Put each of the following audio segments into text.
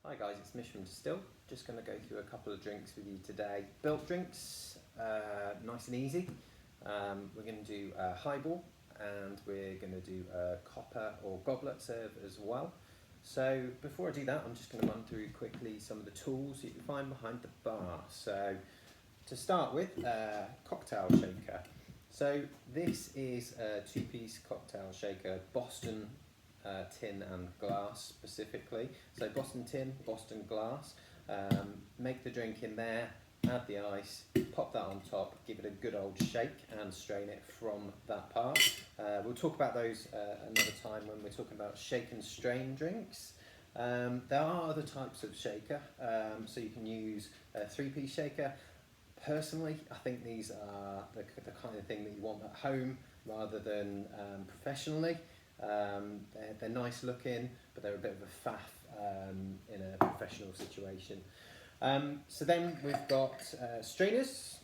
Hi guys, it's Mish from Distilled. Just going to go through a couple of drinks with you today. Built drinks, nice and easy. We're going to do a highball and we're going to do a copper or goblet serve as well. So before I do that, I'm just going to run through quickly some of the tools you can find behind the bar. So to start with, cocktail shaker. So this is a two-piece cocktail shaker, Boston tin and glass specifically. So Boston tin, Boston glass. Make the drink in there, add the ice, pop that on top, give it a good old shake and strain it from that part. We'll talk about those another time when we're talking about shake and strain drinks. There are other types of shaker, so you can use a three-piece shaker. Personally, I think these are the kind of thing that you want at home rather than professionally. They're nice looking, but they're a bit of a faff in a professional situation. So then we've got strainers.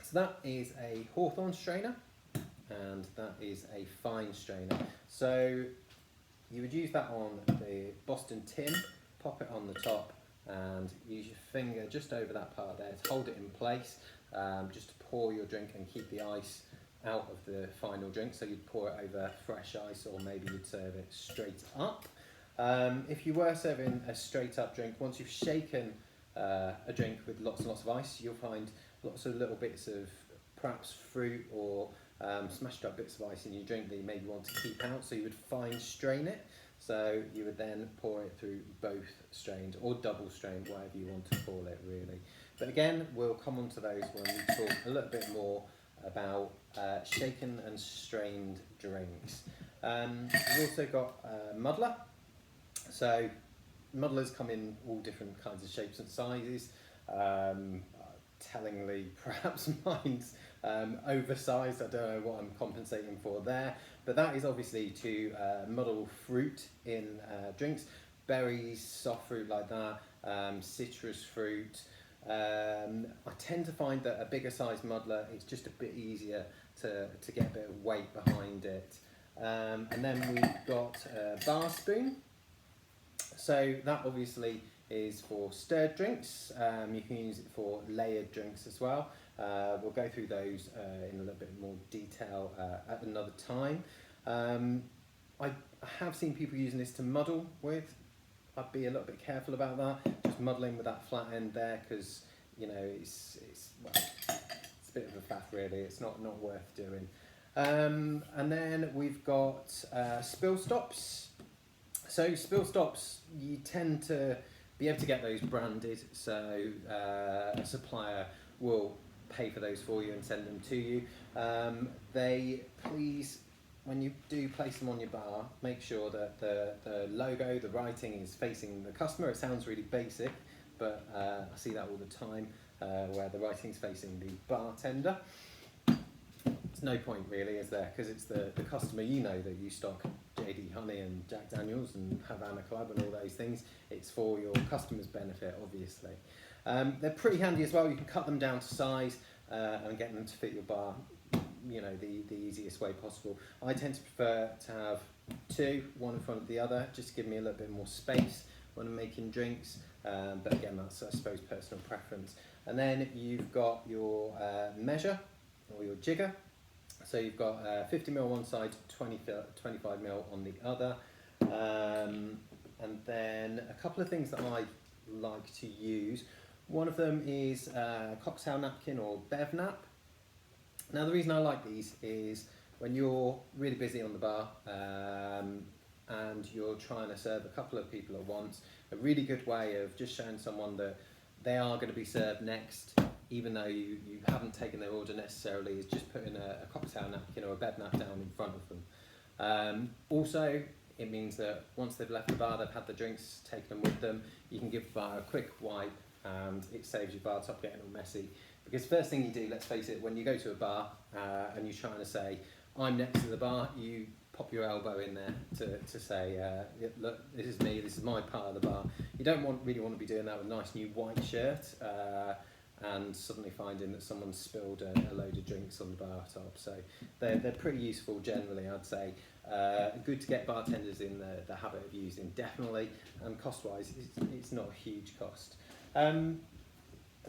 So that is a Hawthorn strainer, and that is a fine strainer. So you would use that on the Boston tin, pop it on the top, and use your finger just over that part there to hold it in place, just to pour your drink and keep the ice out of the final drink. So you'd pour it over fresh ice, or maybe you'd serve it straight up. If you were serving a straight up drink, once you've shaken a drink with lots and lots of ice, you'll find lots of little bits of perhaps fruit or smashed up bits of ice in your drink that you maybe want to keep out, so you would fine strain it. So you would then pour it through both strains, or double strained, whatever you want to call it really. But again, we'll come on to those when we talk a little bit more about shaken and strained drinks. We've also got muddler. So muddlers come in all different kinds of shapes and sizes. Tellingly, perhaps mine's oversized. I don't know what I'm compensating for there, but that is obviously to muddle fruit in drinks, berries, soft fruit like that, citrus fruit. I tend to find that a bigger size muddler is just a bit easier to get a bit of weight behind it. And then we've got a bar spoon. So that obviously is for stirred drinks. You can use it for layered drinks as well. We'll go through those in a little bit more detail at another time. I have seen people using this to muddle with. I'd be a little bit careful about that, just muddling with that flat end there, because you know it's a bit of a faff really. It's not worth doing. And then we've got spill stops. So spill stops, you tend to be able to get those branded, so a supplier will pay for those for you and send them to you. Please, when you do place them on your bar, make sure that the logo, the writing is facing the customer. It sounds really basic, but I see that all the time, where the writing's facing the bartender. There's no point really, is there? Because it's the customer, you know that you stock JD Honey and Jack Daniels and Havana Club and all those things. It's for your customer's benefit, obviously. They're pretty handy as well. You can cut them down to size and get them to fit your bar, you know, the easiest way possible. I tend to prefer to have two, one in front of the other, just to give me a little bit more space when I'm making drinks. But again, that's, I suppose, personal preference. And then you've got your measure, or your jigger. So you've got 50ml on one side, 25ml on the other. And then a couple of things that I like to use. One of them is cocktail napkin or bev nap. Now the reason I like these is when you're really busy on the bar and you're trying to serve a couple of people at once, a really good way of just showing someone that they are going to be served next, even though you haven't taken their order necessarily, is just putting a cocktail napkin or a bev nap down in front of them. Also, it means that once they've left the bar, they've had the drinks, taken them with them, you can give the bar a quick wipe and it saves your bar top getting all messy. Because first thing you do, let's face it, when you go to a bar and you're trying to say, I'm next to the bar, you pop your elbow in there to say, look, this is me, this is my part of the bar. You don't really want to be doing that with a nice new white shirt and suddenly finding that someone's spilled a load of drinks on the bar top. So they're pretty useful generally, I'd say. good to get bartenders in the habit of using, definitely. And cost-wise, it's not a huge cost.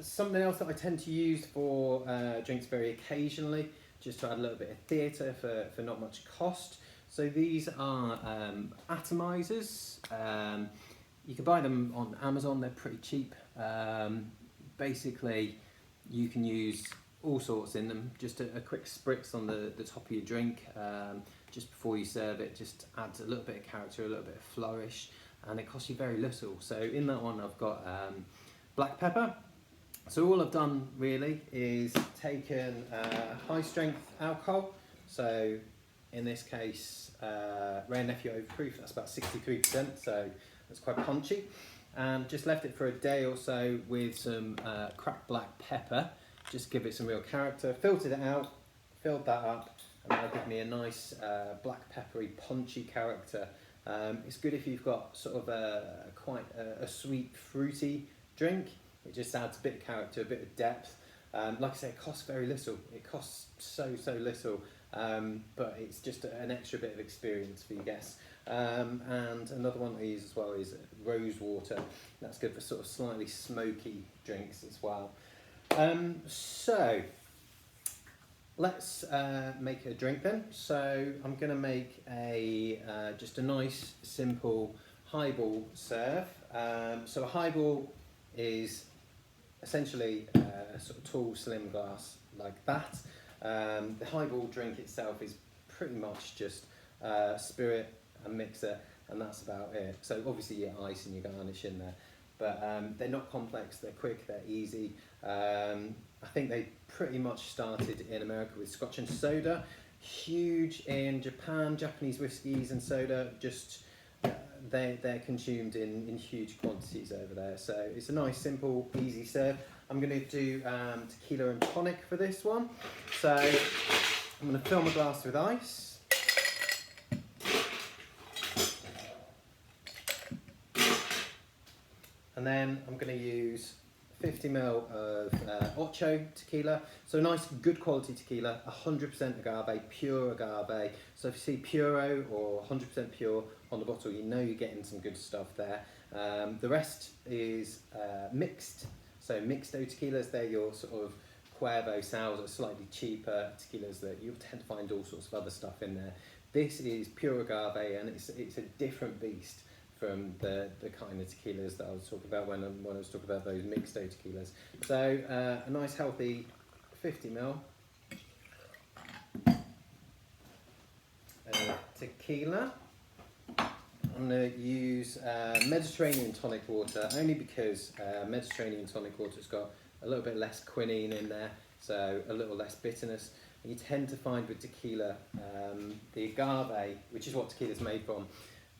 Something else that I tend to use for drinks very occasionally, just to add a little bit of theatre for not much cost. So these are atomizers. You can buy them on Amazon, they're pretty cheap. Basically, you can use all sorts in them. Just a quick spritz on the top of your drink, just before you serve it, just adds a little bit of character, a little bit of flourish, and it costs you very little. So in that one I've got black pepper. So all I've done really is taken high strength alcohol, so in this case Rare Nephew Overproof, that's about 63%, so that's quite punchy, and just left it for a day or so with some cracked black pepper, just give it some real character, filtered it out, filled that up, and that'll give me a nice black peppery punchy character. It's good if you've got sort of quite a sweet fruity drink. It just adds a bit of character, a bit of depth. Like I say, it costs very little. It costs so little, but it's just an extra bit of experience for your guests. And another one I use as well is rose water. That's good for sort of slightly smoky drinks as well. So let's make a drink then. So I'm going to make just a nice simple highball serve. So a highball is essentially a sort of tall, slim glass like that. The highball drink itself is pretty much just spirit and mixer, and that's about it. So obviously your ice and your garnish in there, but they're not complex, they're quick, they're easy. I think they pretty much started in America with scotch and soda, huge in Japan. Japanese whiskies and soda, just they're consumed in huge quantities over there. So it's a nice, simple, easy serve. I'm going to do tequila and tonic for this one. So I'm going to fill my glass with ice. And then I'm going to use 50ml of Ocho tequila. So nice, good quality tequila, 100% agave, pure agave. So if you see Puro or 100% pure on the bottle, you know you're getting some good stuff there. The rest is mixed. So mixed tequilas, they're your sort of Cuervo sours, or slightly cheaper tequilas that you'll tend to find all sorts of other stuff in there. This is pure agave, and it's a different beast from the kind of tequilas that I was talking about when I was talking about those mixed tequilas. So a nice healthy 50ml tequila. I'm going to use Mediterranean tonic water, only because Mediterranean tonic water's got a little bit less quinine in there, so a little less bitterness. And you tend to find with tequila, the agave, which is what tequila's made from,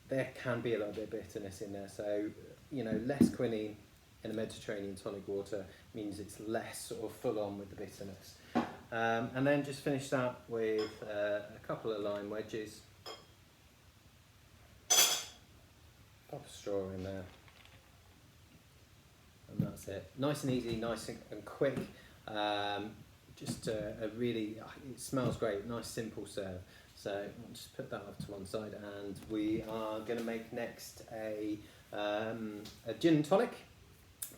there can be a little bit of bitterness in there. So, you know, less quinine in a Mediterranean tonic water means it's less sort of full on with the bitterness. And then just finish that with a couple of lime wedges. Pop a straw in there. And that's it. Nice and easy, nice and quick. Just a really, it smells great, nice simple serve. So I'll just put that off to one side, and we are going to make next a gin and tonic,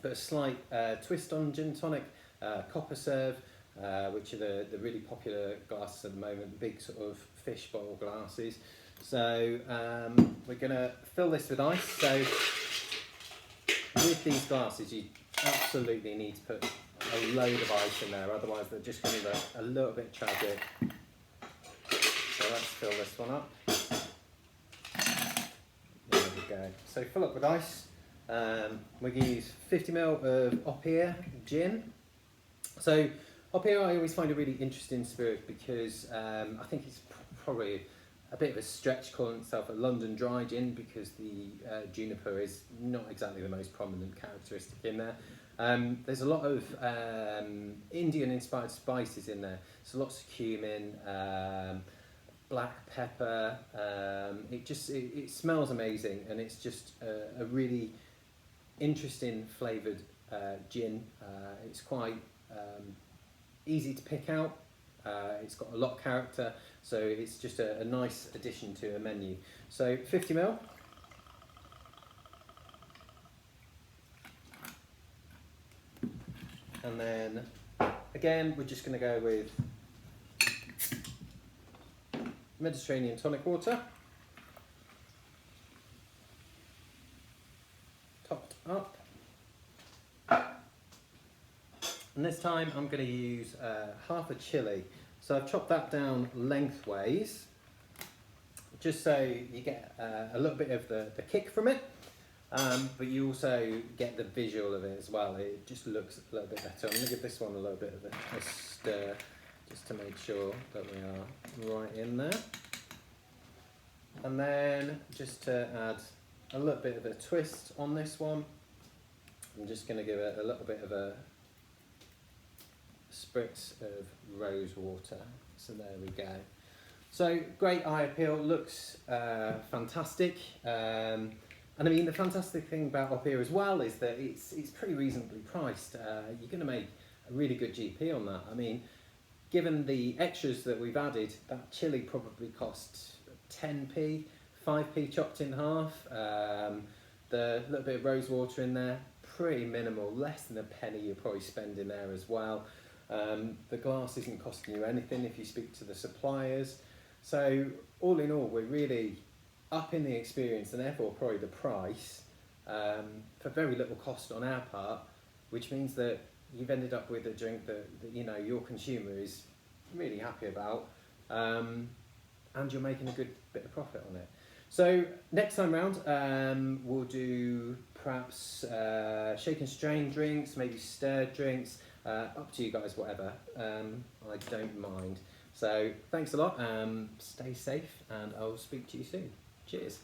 but a slight twist on gin and tonic, copper serve, which are the really popular glasses at the moment, the big sort of fishbowl glasses. So we're going to fill this with ice. So with these glasses, you absolutely need to put a load of ice in there, otherwise they're just going to look a little bit tragic. So let's fill this one up. There we go. So fill up with ice. We're going to use 50ml of Oppier gin. So Oppier I always find a really interesting spirit because I think it's probably a bit of a stretch calling itself a London dry gin, because the juniper is not exactly the most prominent characteristic in there. There's a lot of Indian inspired spices in there, so lots of cumin, black pepper. It smells amazing, and it's just a really interesting flavoured gin. It's quite easy to pick out. It's got a lot of character, So it's just a nice addition to a menu. So 50 ml. And then again, we're just going to go with Mediterranean tonic water, topped up. And this time I'm going to use half a chilli. So I've chopped that down lengthways, just so you get a little bit of the kick from it, but you also get the visual of it as well. It just looks a little bit better. I'm going to give this one a little bit of a stir, just to make sure that we are right in there. And then just to add a little bit of a twist on this one, I'm just going to give it a little bit of a spritz of rose water. So there we go. So great eye appeal, looks fantastic. And I mean, the fantastic thing about up here as well is that it's pretty reasonably priced. You're going to make a really good GP on that. I mean, given the extras that we've added, that chili probably costs 10p, 5p chopped in half. The little bit of rose water in there, pretty minimal, less than a penny you're probably spending there as well. The glass isn't costing you anything if you speak to the suppliers. So all in all, we're really upping the experience and therefore probably the price for very little cost on our part, which means that you've ended up with a drink that you know your consumer is really happy about, and you're making a good bit of profit on it. So next time round, we'll do perhaps shake and strain drinks, maybe stirred drinks, up to you guys, whatever. I don't mind. So thanks a lot, stay safe, and I'll speak to you soon. Cheers.